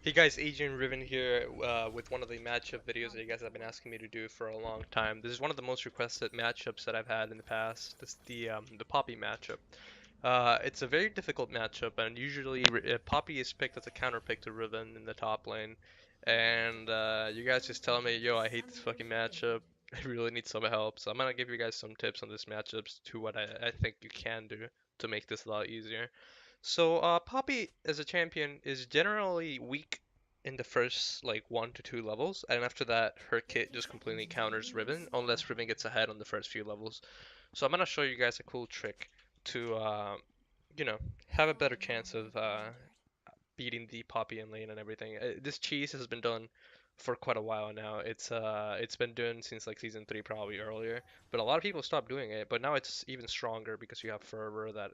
Hey guys, Adrian Riven here with one of the matchup videos that you guys have been asking me to do for a long time. This is one of the most requested matchups that I've had in the past. This is the Poppy matchup. It's a very difficult matchup, and usually Poppy is picked as a counter pick to Riven in the top lane. And you guys just tell me, yo, I hate this fucking matchup. I really need some help. So I'm gonna give you guys some tips on this matchup to what I think you can do to make this a lot easier. So, Poppy as a champion is generally weak in the first like 1 to 2 levels, and after that, her kit just completely counters Riven, unless Riven gets ahead on the first few levels. So I'm gonna show you guys a cool trick to, you know, have a better chance of beating the Poppy in lane and everything. This cheese has been done for quite a while now. It's been done since like season 3 probably earlier, but a lot of people stopped doing it. But now it's even stronger because you have fervor that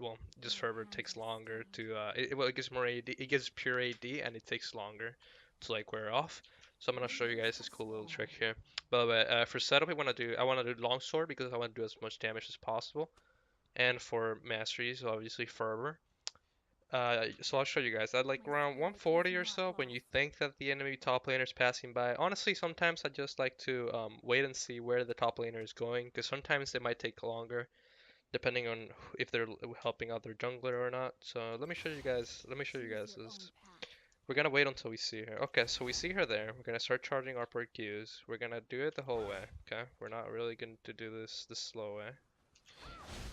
well, just fervor takes longer to well, it gives more AD, it gives pure AD and it takes longer to like wear off. So I'm gonna show you guys this cool little trick here. By the way, for setup, I want to do longsword because I want to do as much damage as possible, and for mastery, so obviously fervor. So I'll show you guys. At like around 140 or so, when you think that the enemy top laner is passing by, honestly, sometimes I just like to wait and see where the top laner is going, because sometimes they might take longer, depending on if they're helping out their jungler or not. So let me show you guys. Let me show you guys this. We're gonna wait until we see her. Okay, so we see her there. We're gonna start charging our per Qs. We're gonna do it the whole way. Okay, we're not really going to do this the slow way.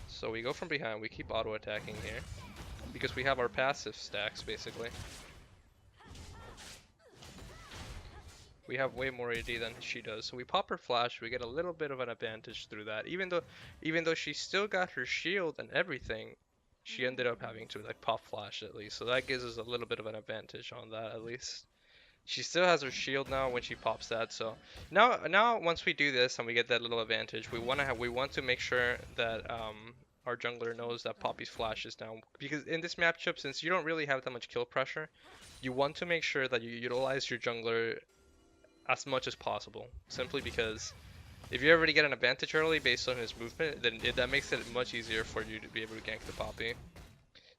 So we go from behind. We keep auto attacking here because we have our passive stacks basically. We have way more AD than she does, so we pop her flash. We get a little bit of an advantage through that. Even though she still got her shield and everything, she ended up having to like pop flash at least. So that gives us a little bit of an advantage on that at least. She still has her shield now when she pops that. So now once we do this and we get that little advantage, we want to make sure that our jungler knows that Poppy's flash is down, because in this matchup, since you don't really have that much kill pressure, you want to make sure that you utilize your jungler as much as possible. Simply because if you already get an advantage early based on his movement, then that makes it much easier for you to be able to gank the Poppy.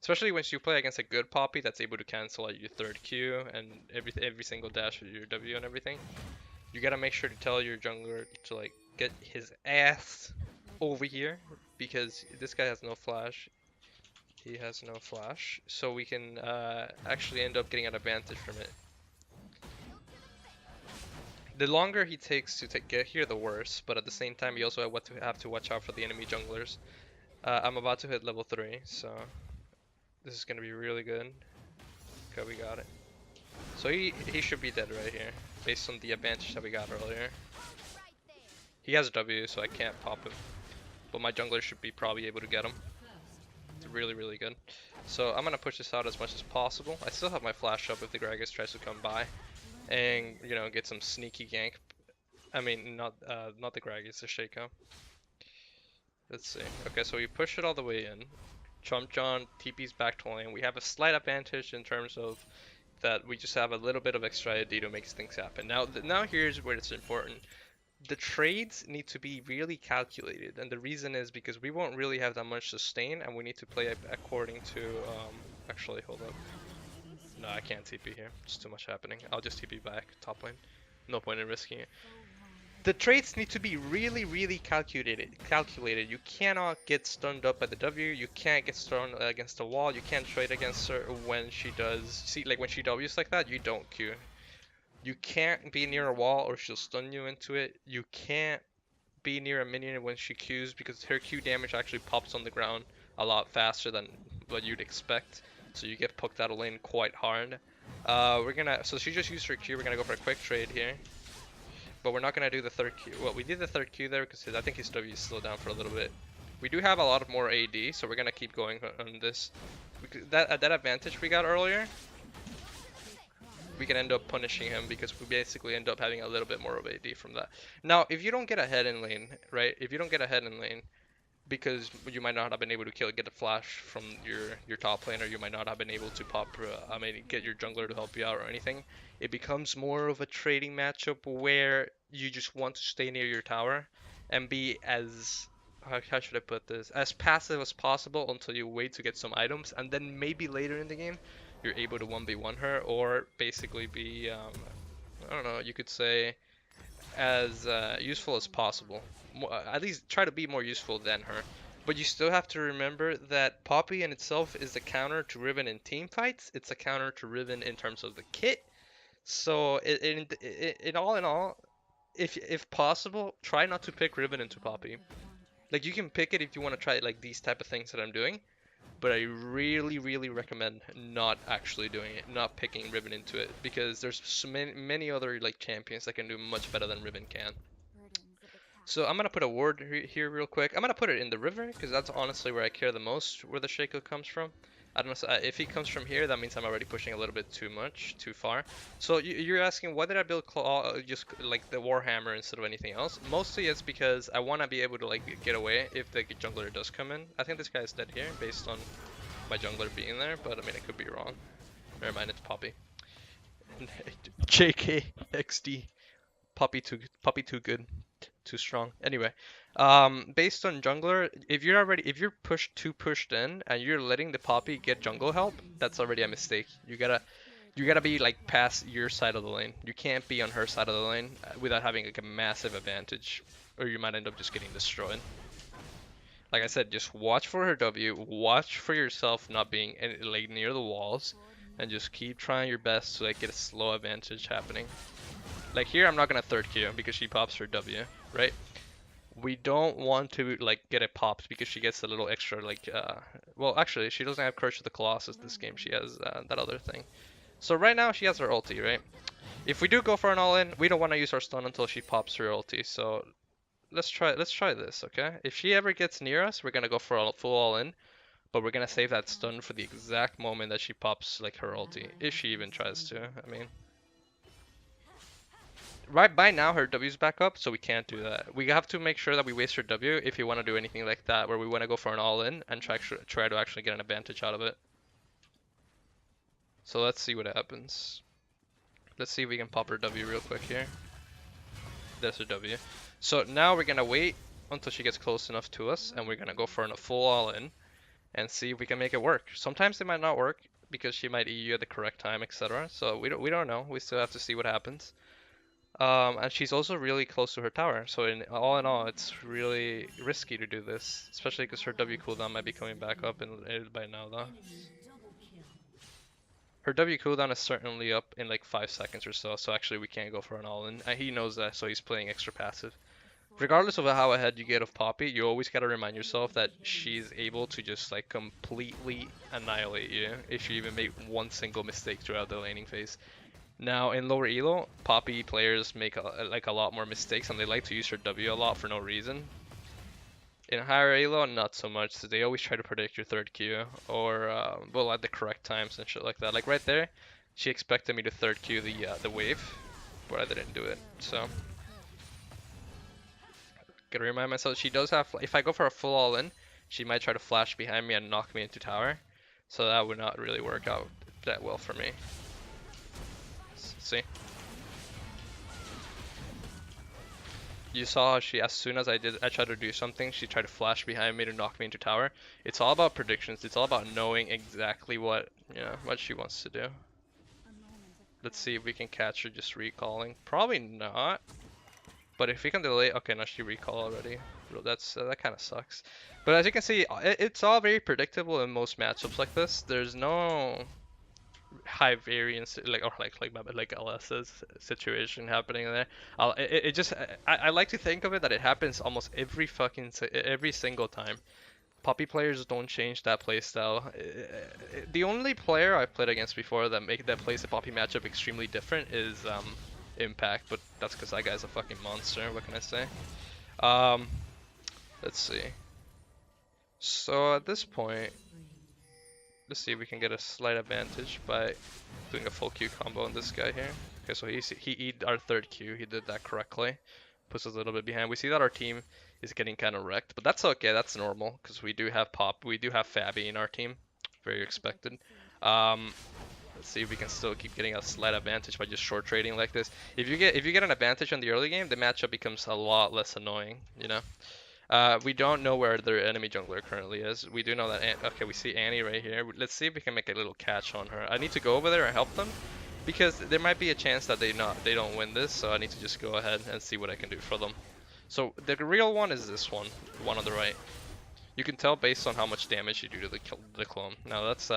Especially once you play against a good Poppy that's able to cancel out your third Q and every single dash with your W and everything. You gotta make sure to tell your jungler to like get his ass over here, because this guy has no flash. He has no flash, so we can actually end up getting an advantage from it. The longer he takes to get here, the worse. But at the same time, you also have to watch out for the enemy junglers. I'm about to hit level 3, so this is gonna be really good. Okay, we got it. So he should be dead right here, based on the advantage that we got earlier. He has W, so I can't pop him. But my jungler should be probably able to get him. It's really, really good. So I'm gonna push this out as much as possible. I still have my flash up if the Gragas tries to come by, and get some sneaky gank. I mean, not the Gragas, the Shaco. Let's see. Okay, so we push it all the way in. Chomp John TP's back to lane. We have a slight advantage in terms of that we just have a little bit of extra AD to make things happen. Now here's where it's important. The trades need to be really calculated, and the reason is because we won't really have that much sustain, and we need to play according to. Actually, hold up. No, I can't TP here. It's too much happening. I'll just TP back top lane. No point in risking it. The trades need to be really, really calculated. You cannot get stunned up by the W. You can't get stunned against the wall. You can't trade against her when she does. See, like when she Ws like that, you don't Q. You can't be near a wall or she'll stun you into it. You can't be near a minion when she Qs, because her Q damage actually pops on the ground a lot faster than what you'd expect. So you get poked out of lane quite hard. So she just used her Q. We're gonna go for a quick trade here. But we're not going to do the third Q. Well, we did the third Q there because I think his W is still down for a little bit. We do have a lot of more AD, so we're going to keep going on this. That advantage we got earlier, we can end up punishing him because we basically end up having a little bit more of AD from that. Now, if you don't get ahead in lane, right? If you don't get ahead in lane, because you might not have been able to get a flash from your top laner, you might not have been able to get your jungler to help you out or anything. It becomes more of a trading matchup where you just want to stay near your tower and be as how should I put this, as passive as possible until you wait to get some items, and then maybe later in the game you're able to 1v1 her, or basically be, I don't know, you could say as useful as possible. At least try to be more useful than her. But you still have to remember that Poppy in itself is the counter to Riven in team fights. It's a counter to Riven in terms of the kit. So in all, if possible, try not to pick Riven into Poppy. Like you can pick it if you want to try like these type of things that I'm doing, but I really recommend not actually doing it, not picking Riven into it, because there's so many other like champions that can do much better than Riven can. So I'm gonna put a ward here real quick. I'm gonna put it in the river because that's honestly where I care the most, where the Shaco comes from. I don't know if he comes from here, that means I'm already pushing a little bit too far. So you're asking why did I build claw, just like the Warhammer instead of anything else? Mostly it's because I want to be able to like get away if the jungler does come in. I think this guy's dead here based on my jungler being there, but I mean I could be wrong. Never mind, it's Poppy. JK XD. Poppy too good. Too strong. Anyway, based on jungler, if you're pushed in and you're letting the Poppy get jungle help, that's already a mistake. You gotta be like past your side of the lane. You can't be on her side of the lane without having like a massive advantage, or you might end up just getting destroyed. Like I said, just watch for her W, watch for yourself not being like near the walls, and just keep trying your best to like get a slow advantage happening. Like here, I'm not gonna third Q because she pops her W, right? We don't want to like get it popped because she gets a little extra like well actually she doesn't have Curse of the Colossus this game, she has that other thing. So right now she has her ulti, right? If we do go for an all-in, we don't want to use our stun until she pops her ulti. So let's try this, okay? If she ever gets near us, we're gonna go for a full all-in, but we're gonna save that stun for the exact moment that she pops like her ulti, if she even tries to. I mean, right by now her W's back up, so we can't do that. We have to make sure that we waste her W if you want to do anything like that, where we want to go for an all-in and try to actually get an advantage out of it. So let's see what happens. Let's see if we can pop her W real quick here. There's her W. So now we're gonna wait until she gets close enough to us, and we're gonna go for a full all-in and see if we can make it work. Sometimes it might not work because she might EU at the correct time, etc. So we don't know. We still have to see what happens. And she's also really close to her tower, so in all, it's really risky to do this, especially because her W cooldown might be coming back up by now, though. Her W cooldown is certainly up in like 5 seconds or so, so actually we can't go for an all-in. And he knows that, so he's playing extra passive. Regardless of how ahead you get of Poppy, you always gotta remind yourself that she's able to just like completely annihilate you if you even make one single mistake throughout the laning phase. Now in lower elo, Poppy players make a lot more mistakes and they like to use her W a lot for no reason. In higher elo, not so much. So they always try to predict your third Q or well at the correct times and shit like that. Like right there, she expected me to third Q the wave, but I didn't do it. So gotta remind myself she does have. If I go for a full all in, she might try to flash behind me and knock me into tower. So that would not really work out that well for me. See? You saw how she, as soon as I tried to do something, she tried to flash behind me to knock me into tower. It's all about predictions. It's all about knowing exactly what, what she wants to do. Let's see if we can catch her just recalling. Probably not. But if we can delay, okay, no, she recall already. That kind of sucks. But as you can see, it's all very predictable in most matchups like this. There's no high variance like LS's situation happening there. It just I like to think of it that it happens almost every single time. Poppy players don't change that playstyle. The only player I've played against before that plays the Poppy matchup extremely different is Impact, but that's because that guy's a fucking monster. What can I say? Let's see. So at this point, let's see if we can get a slight advantage by doing a full Q combo on this guy here. Okay, so he our third Q. He did that correctly. Puts us a little bit behind. We see that our team is getting kind of wrecked, but that's okay. That's normal because we do have Fabby in our team. Very expected. Let's see if we can still keep getting a slight advantage by just short trading like this. If you get an advantage in the early game, the matchup becomes a lot less annoying, We don't know where their enemy jungler currently is. We do know that. Okay, we see Annie right here. Let's see if we can make a little catch on her. I need to go over there and help them because there might be a chance that they don't win this. So I need to just go ahead and see what I can do for them. So the real one is this one, the one on the right. You can tell based on how much damage you do to the clone. Now that's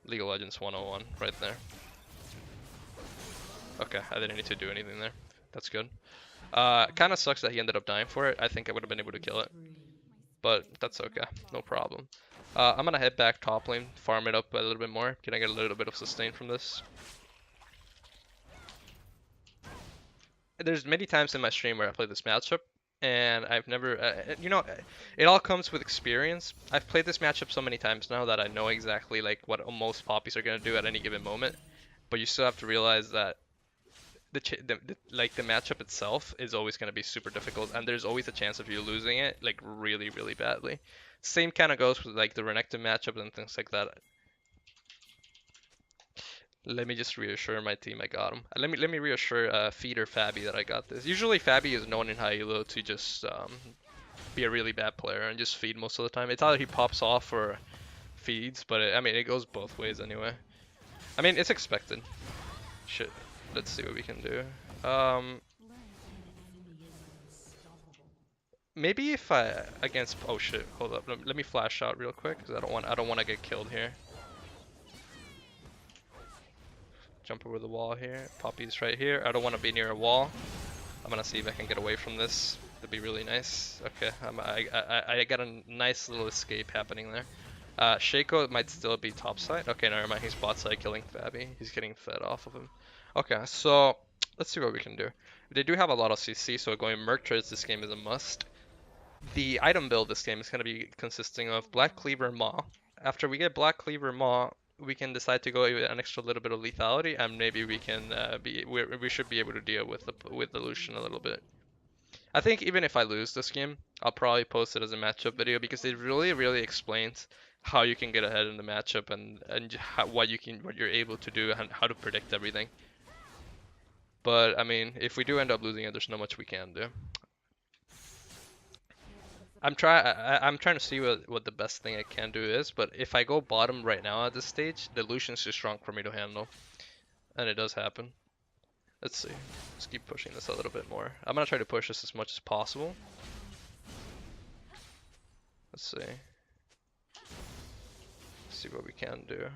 League of Legends 101 right there. Okay, I didn't need to do anything there. That's good. Kind of sucks that he ended up dying for it. I think I would have been able to kill it. But that's okay, no problem. I'm gonna head back top lane, farm it up a little bit more. Can I get a little bit of sustain from this? There's many times in my stream where I play this matchup, and I've never, you know, it all comes with experience. I've played this matchup so many times now that I know exactly like what most poppies are gonna do at any given moment. But you still have to realize that the matchup itself is always going to be super difficult, and there's always a chance of you losing it like really really badly. Same kind of goes with like the Renekton matchup and things like that. Let me just reassure my team I got him. Let me reassure Feeder Fabby that I got this. Usually Fabby is known in high elo to just be a really bad player and just feed most of the time. It's either he pops off or feeds, but I mean it goes both ways anyway. I mean it's expected. Shit. Let's see what we can do. Maybe if I against oh shit, hold up. Let me flash out real quick because I don't want to get killed here. Jump over the wall here. Poppy's right here. I don't want to be near a wall. I'm gonna see if I can get away from this. That'd be really nice. Okay, I got a nice little escape happening there. Shaco might still be top side. Okay, never mind. He's bot side killing Fabby. He's getting fed off of him. Okay, so let's see what we can do. They do have a lot of CC, so going Merc Trades this game is a must. The item build this game is going to be consisting of Black Cleaver Maw. After we get Black Cleaver Maw, we can decide to go with an extra little bit of lethality, and maybe we can we should be able to deal with the Lucian a little bit. I think even if I lose this game, I'll probably post it as a matchup video because it really explains how you can get ahead in the matchup and what you're able to do and how to predict everything. But I mean, if we do end up losing it, there's not much we can do. I'm trying to see what the best thing I can do is, but if I go bottom right now at this stage, the Lucian's too strong for me to handle. And it does happen. Let's see. Let's keep pushing this a little bit more. I'm gonna try to push this as much as possible. Let's see. Let's see what we can do.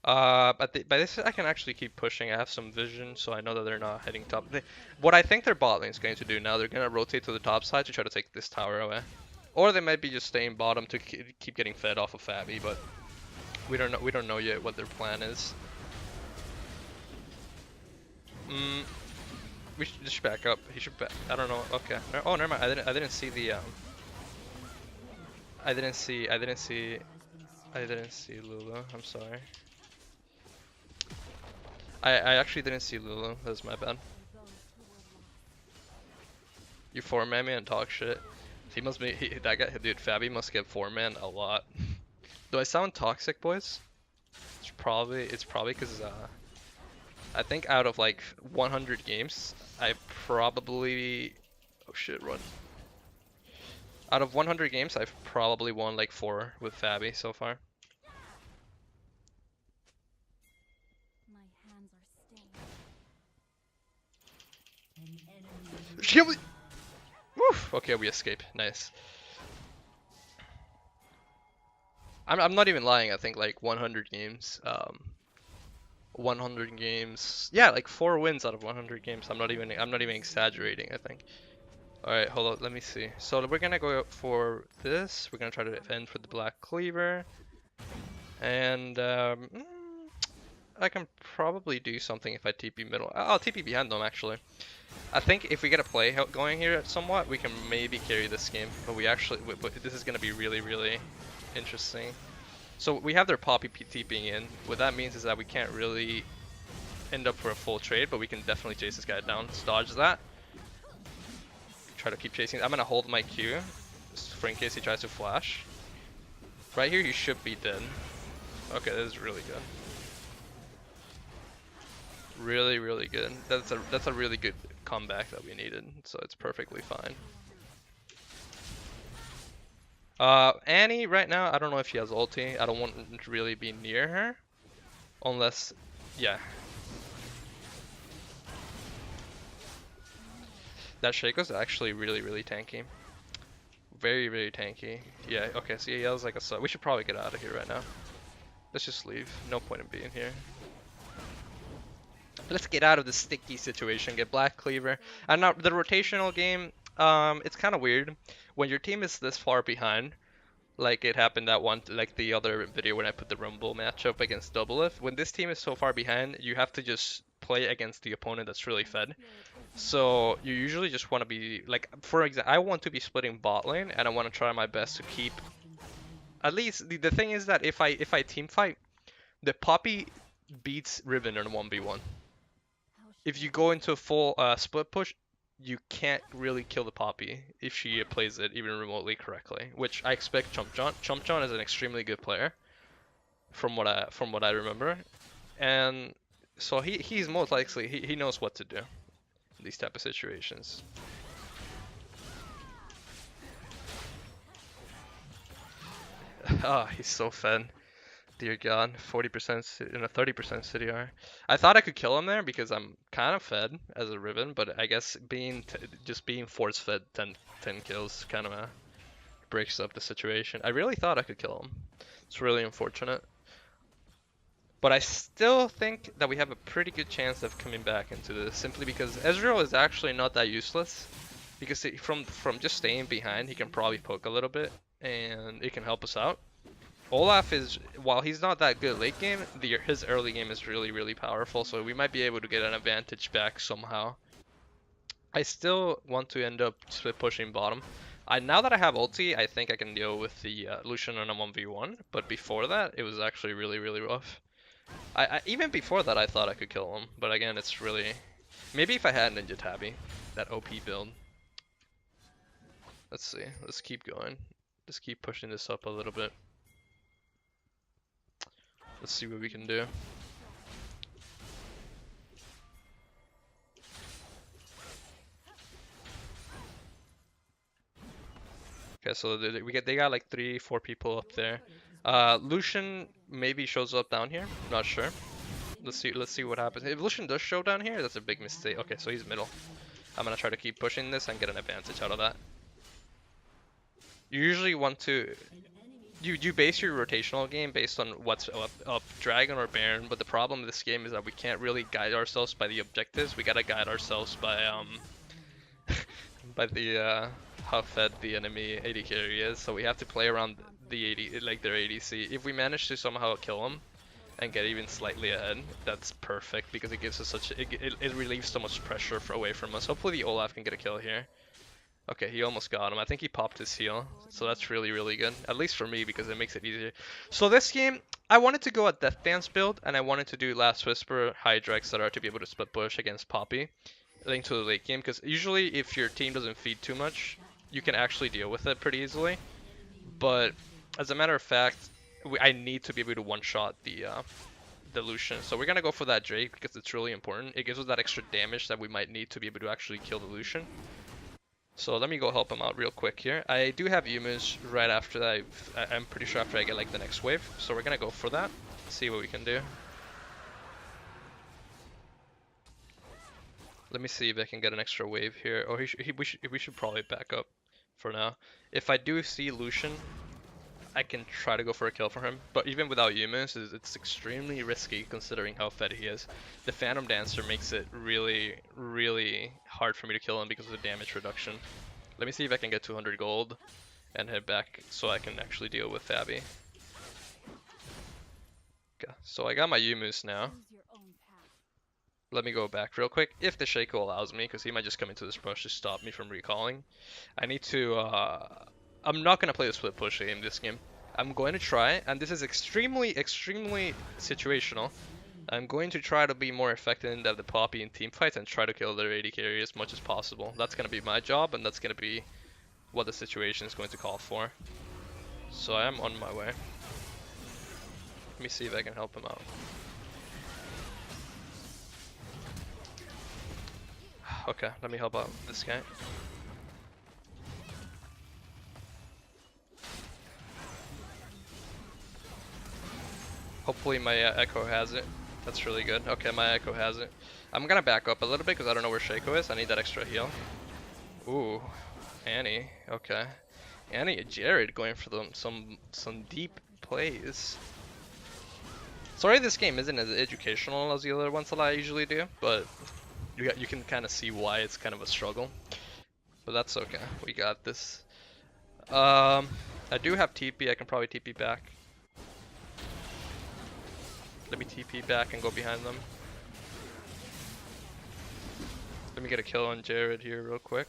By this I can actually keep pushing. I have some vision, so I know that they're not heading top. What I think their bot lane is going to do now, they're gonna rotate to the top side to try to take this tower away, or they might be just staying bottom to keep getting fed off of Fabby. But we don't know. We don't know yet what their plan is. We should back up. He should back. I don't know. Okay. Oh, never mind. I didn't see the I didn't see Lulu. I'm sorry. I actually didn't see Lulu. That's my bad. You 4-man me and talk shit. He must be that guy, dude. Fabby must get 4-man a lot. Do I sound toxic, boys? It's probably because I think out of like 100 games, I probably oh shit run. Out of 100 games, I've probably won like 4 with Fabby so far. Woof. Okay, we escape. Nice. I'm not even lying. I think like 100 games. 100 games. Yeah, like 4 wins out of 100 games. I'm not even exaggerating. I think. All right, hold on. Let me see. So we're gonna go for this. We're gonna try to end for the Black Cleaver, and I can probably do something if I TP middle. I'll TP behind them actually. I think if we get a play going here somewhat, we can maybe carry this game. But this is gonna be really interesting. So we have their Poppy TPing in. What that means is that we can't really end up for a full trade, but we can definitely chase this guy down. Let's dodge that. Try to keep chasing. I'm gonna hold my Q for in case he tries to flash. Right here, he should be dead. Okay, this is really good. Really good. That's a really good comeback that we needed. So it's perfectly fine. Annie right now, I don't know if she has ulti. I don't want to really be near her. Unless, yeah. That Shaco's actually really tanky. Very tanky. Yeah, okay, so he has like a... We should probably get out of here right now. Let's just leave. No point in being here. Let's get out of this sticky situation, get Black Cleaver. And now, the rotational game, it's kind of weird. When your team is this far behind, like it happened that one, like the other video when I put the Rumble matchup against Doublelift. When this team is so far behind, you have to just play against the opponent that's really fed. So you usually just want to be like, for example, I want to be splitting bot lane, and I want to try my best to keep. At least the thing is that if I team fight, the Poppy beats Riven in a 1v1. If you go into a full split push, you can't really kill the Poppy if she plays it even remotely correctly, which I expect Chump John. Chump John is an extremely good player, from what I remember, and so he's most likely he knows what to do in these type of situations. Ah, he's so fed. Dear God, 40% and a 30% CDR. I thought I could kill him there because I'm kind of fed as a Riven, but I guess just being force fed 10 kills kind of breaks up the situation. I really thought I could kill him. It's really unfortunate. But I still think that we have a pretty good chance of coming back into this, simply because Ezreal is actually not that useless. Because from just staying behind, he can probably poke a little bit, and it can help us out. Olaf is, while he's not that good late game, his early game is really powerful, so we might be able to get an advantage back somehow. I still want to end up split pushing bottom. Now that I have ulti, I think I can deal with the Lucian on a 1v1, but before that, it was actually really rough. Even before that, I thought I could kill him, but again, it's really... Maybe if I had Ninja Tabby, that OP build. Let's see, let's keep going. Just keep pushing this up a little bit. Let's see what we can do. Okay, so they got like 3-4 people up there. Lucian maybe shows up down here. Not sure. Let's see what happens. If Lucian does show down here, that's a big mistake. Okay, so he's middle. I'm gonna try to keep pushing this and get an advantage out of that. You usually want to you base your rotational game based on what's up Dragon or Baron, but the problem with this game is that we can't really guide ourselves by the objectives. We gotta guide ourselves by by the how fed the enemy AD carry is. So we have to play around the AD, like their ADC. If we manage to somehow kill them and get even slightly ahead, that's perfect because it gives us it relieves so much pressure away from us. Hopefully the Olaf can get a kill here. Okay, he almost got him. I think he popped his heal, so that's really good. At least for me, because it makes it easier. So this game, I wanted to go a Death Dance build, and I wanted to do Last Whisper, Hydra, etc. to be able to split push against Poppy, linked to the late game, because usually if your team doesn't feed too much, you can actually deal with it pretty easily. But as a matter of fact, I need to be able to one-shot the Lucian. So we're gonna go for that Drake because it's really important. It gives us that extra damage that we might need to be able to actually kill the Lucian. So let me go help him out real quick here. I do have Yumus right after that. I'm pretty sure after I get like the next wave. So we're gonna go for that. See what we can do. Let me see if I can get an extra wave here. Or we should probably back up for now. If I do see Lucian, I can try to go for a kill for him. But even without Yumus, it's extremely risky considering how fed he is. The Phantom Dancer makes it really hard for me to kill him because of the damage reduction. Let me see if I can get 200 gold and head back so I can actually deal with Fabby. Okay, so I got my Yumus now. Let me go back real quick, if the Shaco allows me, because he might just come into this push to stop me from recalling. I need to, I'm not going to play the split push game this game. I'm going to try, and this is extremely situational. I'm going to try to be more effective in the Poppy in team fights and try to kill their AD carry as much as possible. That's going to be my job, and that's going to be what the situation is going to call for. So I am on my way. Let me see if I can help him out. Okay, let me help out this guy. Hopefully my Echo has it. That's really good. Okay, my Echo has it. I'm gonna back up a little bit because I don't know where Shaco is. I need that extra heal. Ooh, Annie. Okay. Annie and Jared going for some deep plays. Sorry this game isn't as educational as the other ones that I usually do, but you can kind of see why it's kind of a struggle. But that's okay. We got this. I do have TP. I can probably TP back. Let me TP back and go behind them. Let me get a kill on Jared here real quick.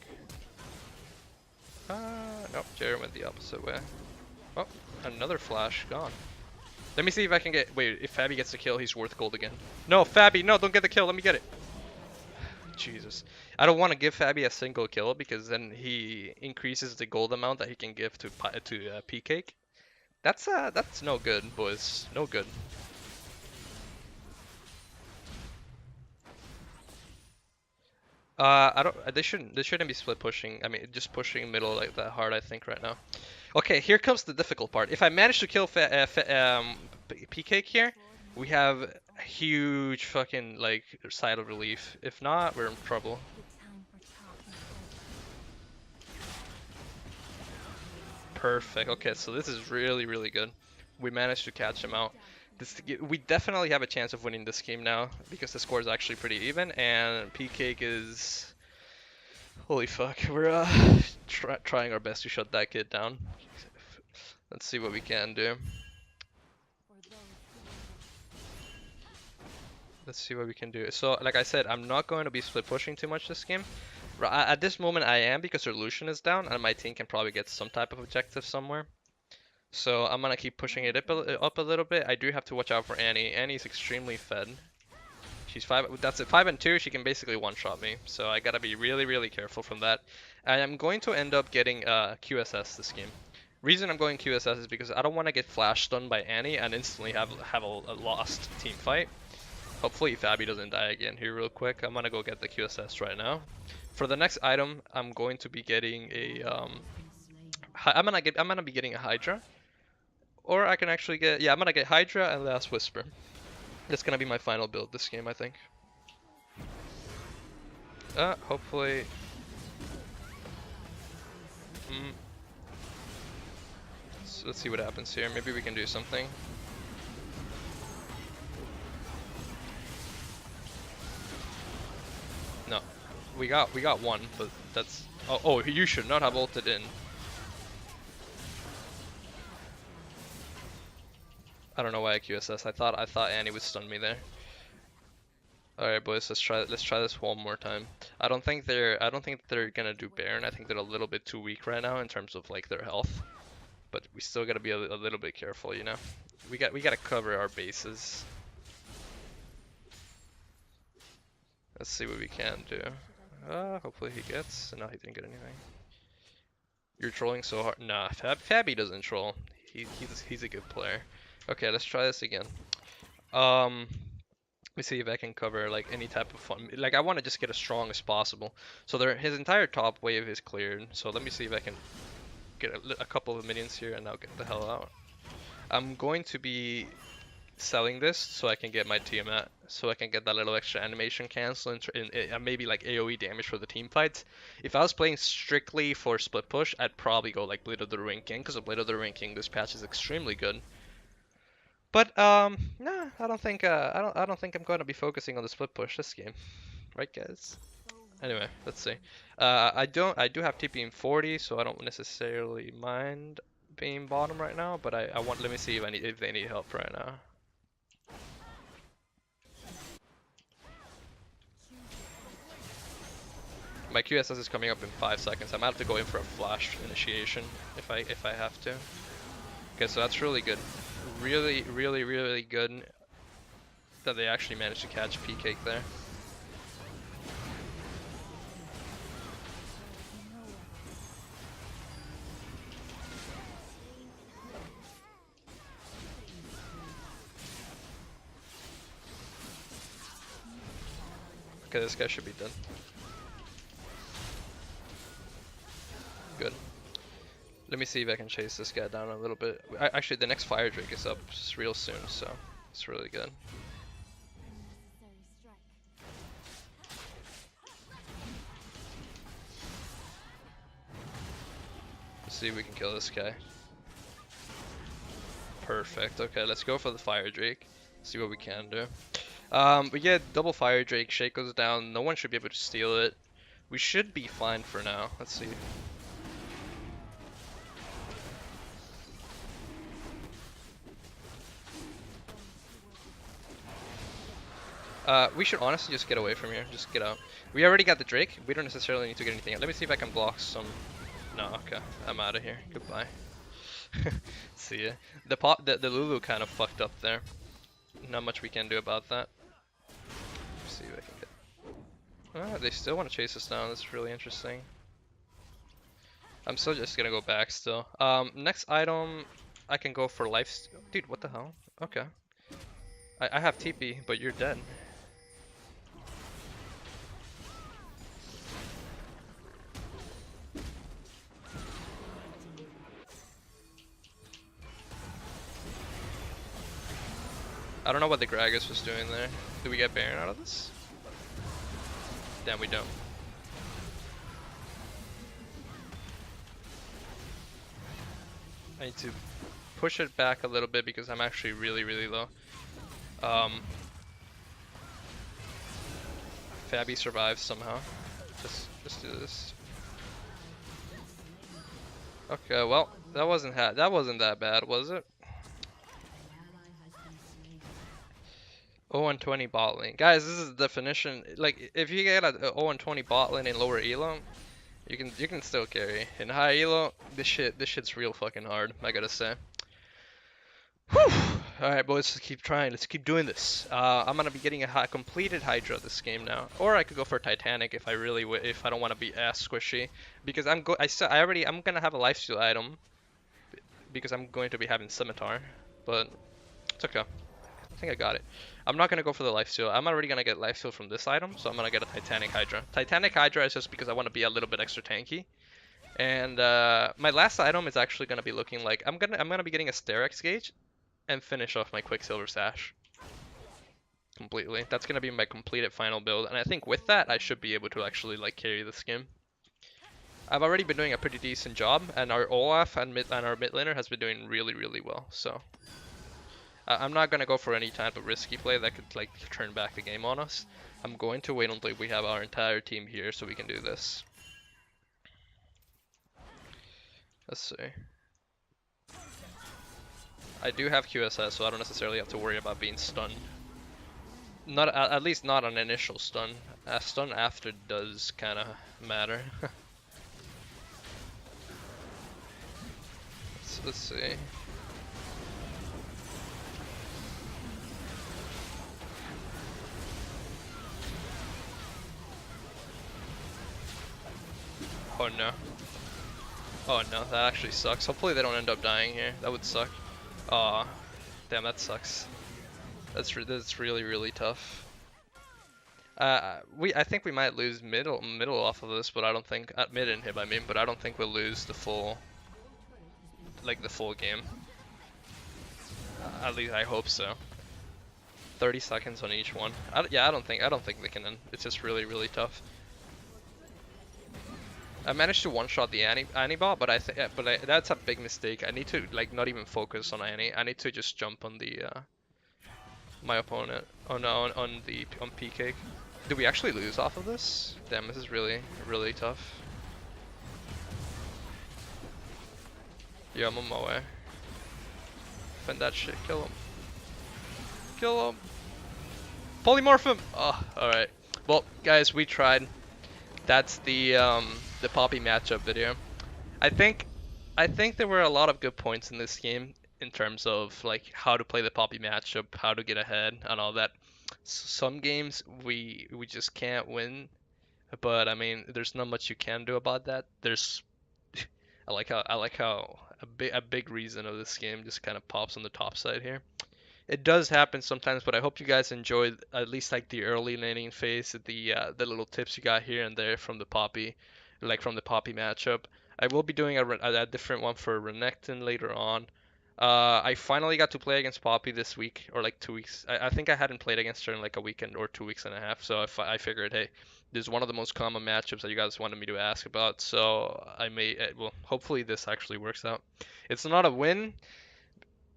Nope, Jared went the opposite way. Oh, another flash gone. Let me see if I can get. Wait, if Fabby gets the kill, he's worth gold again. No, Fabby, no, don't get the kill. Let me get it. Jesus, I don't want to give Fabby a single kill because then he increases the gold amount that he can give to P-Cake. That's no good, boys. No good. I don't. They shouldn't be split pushing. I mean, just pushing middle like that hard. I think right now. Okay, here comes the difficult part. If I manage to kill P-Cake here, we have a huge fucking like side of relief. If not, we're in trouble. Perfect. Okay, so this is really, really good. We managed to catch him out. We definitely have a chance of winning this game now because the score is actually pretty even, and P-Cake is... Holy fuck, we're trying our best to shut that kid down. Let's see what we can do. Let's see what we can do. So, like I said, I'm not going to be split pushing too much this game. At this moment I am because their Lucian is down and my team can probably get some type of objective somewhere. So I'm gonna keep pushing it up a little bit. I do have to watch out for Annie. Annie's extremely fed. She's 5. That's it. 5 and 2. She can basically one-shot me. So I gotta be really, really careful from that. And I'm going to end up getting QSS this game. Reason I'm going QSS is because I don't want to get flash stunned by Annie and instantly have a lost team fight. Hopefully Fabby doesn't die again here real quick. I'm gonna go get the QSS right now. For the next item, I'm going to be getting a I'm gonna be getting a Hydra. Or I can actually get, yeah, I'm gonna get Hydra and Last Whisper. That's gonna be my final build this game, I think. Hopefully. So let's see what happens here. Maybe we can do something. No, we got one, but that's. Oh, you should not have ulted in. I don't know why I QSS. I thought Annie would stun me there. All right, boys, let's try this one more time. I don't think they're gonna do Baron. I think they're a little bit too weak right now in terms of like their health. But we still gotta be a little bit careful, you know. We gotta cover our bases. Let's see what we can do. Hopefully he gets. No, he didn't get anything. You're trolling so hard. Nah, Fabby doesn't troll. He's a good player. Okay, let's try this again. Let me see if I can cover like any type of fun. Like I want to just get as strong as possible. So his entire top wave is cleared. So let me see if I can get a couple of minions here and I'll get the hell out. I'm going to be selling this so I can get my Tiamat, so I can get that little extra animation cancel and maybe like AoE damage for the team fights. If I was playing strictly for split push, I'd probably go like Blade of the Ruined King because of Blade of the Ruined King. This patch is extremely good. But nah, I don't think I'm going to be focusing on the split push this game, right, guys? Anyway, let's see. I do have TP in 40, so I don't necessarily mind being bottom right now. But let me see if they need help right now. My QSS is coming up in 5 seconds. I might have to go in for a flash initiation if I have to. Okay, so that's really good. Really, really, really good that they actually managed to catch P-Cake there. Okay, this guy should be dead. Good. Let me see if I can chase this guy down a little bit. Actually, the next Fire Drake is up real soon, so It's really good. Let's see if we can kill this guy. Perfect. Okay, let's go for the Fire Drake. See what we can do. We get double Fire Drake. Shake goes down. No one should be able to steal it. We should be fine for now. Let's see. We should honestly just get away from here. Just get out. We already got the Drake. We don't necessarily need to get anything. Let me see if I can block some. No, okay. I'm out of here. Goodbye. See ya. The Lulu kind of fucked up there. Not much we can do about that. Let's see if I can get. Oh, they still want to chase us down. That's really interesting. I'm still just gonna go back still. Next item, I can go for life. Dude, what the hell? Okay. I have TP, but you're dead. I don't know what the Gragas was doing there. Do we get Baron out of this? Damn, we don't. I need to push it back a little bit because I'm actually really, really low. Fabby survives somehow. Just do this. Okay, well, that wasn't that bad, was it? 0-20 bot lane. Guys, this is the definition. Like, if you get a 0-20 bot lane in lower elo, you can still carry. In high elo, this shit's real fucking hard, I gotta say. Whew. Alright, boys, let's keep trying. Let's keep doing this. I'm gonna be getting a completed Hydra this game now, or I could go for Titanic if I really if I don't want to be as squishy, because I'm gonna have a lifesteal item because I'm going to be having Scimitar, but it's okay. I think I got it. I'm not gonna go for the lifesteal. I'm already gonna get lifesteal from this item, so I'm gonna get a Titanic Hydra. Titanic Hydra is just because I want to be a little bit extra tanky. And my last item is actually gonna be looking like I'm gonna be getting a Sterex gauge and finish off my Quicksilver Sash completely. That's gonna be my completed final build, and I think with that I should be able to actually like carry this game. I've already been doing a pretty decent job, and our Olaf and our mid laner has been doing really, really well. So I'm not gonna go for any type of risky play that could like turn back the game on us. I'm going to wait until we have our entire team here so we can do this. Let's see. I do have QSS, so I don't necessarily have to worry about being stunned. Not at least not an initial stun. A stun after does kind of matter. let's see. Oh no. Oh no, that actually sucks. Hopefully they don't end up dying here. That would suck. Aw. Damn, that sucks. That's really, really tough. I think we might lose middle off of this, but I don't think mid inhib I mean, but I don't think we'll lose the full game. At least I hope so. 30 seconds on each one. Yeah, I don't think they can end. It's just really, really tough. I managed to one-shot the Annie bot, but that's a big mistake. I need to like not even focus on Annie. I need to just jump on the my opponent on PK. Did we actually lose off of this? Damn, this is really, really tough. Yeah, I'm on my way. Defend that shit. Kill him. Kill him. Polymorph him. Oh, all right. Well, guys, we tried. That's the Poppy matchup video. I think there were a lot of good points in this game in terms of like how to play the Poppy matchup, how to get ahead, and all that. Some games we just can't win, but I mean, there's not much you can do about that. There's I like how a big reason of this game just kind of pops on the top side here. It does happen sometimes, but I hope you guys enjoyed at least like the early laning phase, the little tips you got here and there from the Poppy, like from the Poppy matchup. I will be doing a different one for Renekton later on. I finally got to play against Poppy this week, or like 2 weeks. I think I hadn't played against her in like a weekend or 2 weeks and a half. So I figured, hey, this is one of the most common matchups that you guys wanted me to ask about. So I may, well, hopefully this actually works out. It's not a win,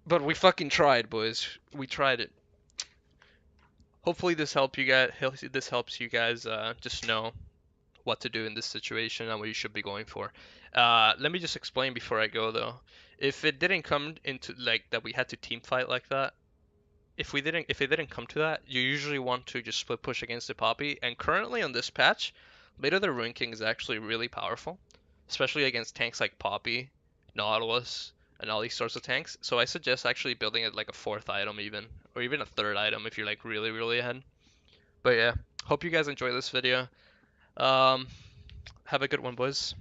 but we fucking tried, boys. We tried it. Hopefully this helps you guys just know what to do in this situation and what you should be going for. Let me just explain before I go though. If it didn't come into like that we had to team fight like that, if it didn't come to that, you usually want to just split push against the Poppy. And currently on this patch, Blade of the Ruin King is actually really powerful, especially against tanks like Poppy, Nautilus, and all these sorts of tanks. So I suggest actually building it like a fourth item even, or even a third item if you're like really really ahead. But yeah, hope you guys enjoy this video. Um, have a good one, boys.